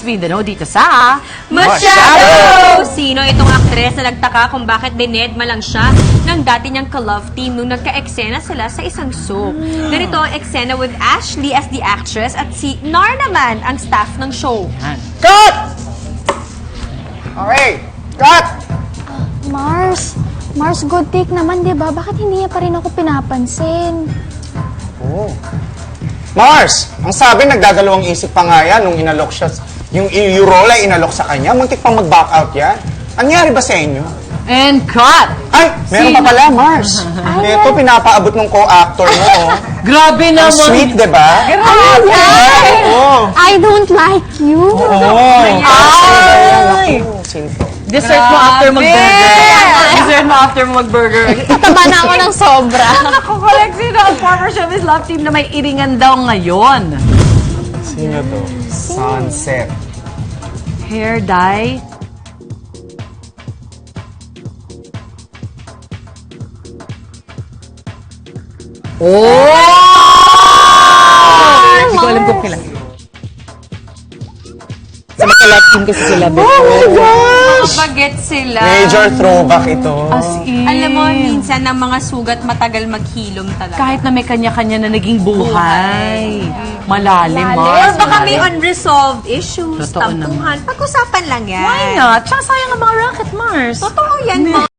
Mindanao dito sa Masyado! Sino itong aktres na nagtaka kung bakit dinedma lang siya ng dati niyang ka-love team nung nagka-eksena sila sa isang soap. Ganito ang eksena with Ashley as the actress at si Nar naman ang staff ng show. Cut! Okay, cut! Mars, good take naman, di ba? Bakit hindi niya pa rin ako pinapansin? Oh. Mars, ang sabi, nagdadalawang isip pa nga yan nung inalok siya. Yung role ay inalok sa kanya. Muntik pang mag-back out yan. Anyari ba sa inyo? And cut! Ay, meron pa pala, Mars. Ito, pinapaabot ng co-actor mo, oh. Grabe Ang naman! sweet, diba? Oo. I don't like you. Ay! Sinto. Dessert mo after mag-burger. Dessert mo after mag-burger. Taba na ako ng sobra. Nakukolek sino ang former showbiz love team na may iringan daw ngayon. Sino to? Sunset. Hair dye. Hindi ko alam kung kailan. Sa mga-love team kasi sila before. Baget sila. Major throwback ito. As in. Alam mo, minsan ng mga sugat matagal maghilom talaga. Kahit na may kanya-kanya na naging buhay. Malalim, Or Mars. baka may unresolved issues, Totoo tampuhan. Pag-usapan lang yan. Why not? Tsaka sayang ang mga rocket, Mars. Totoo yan, Mars.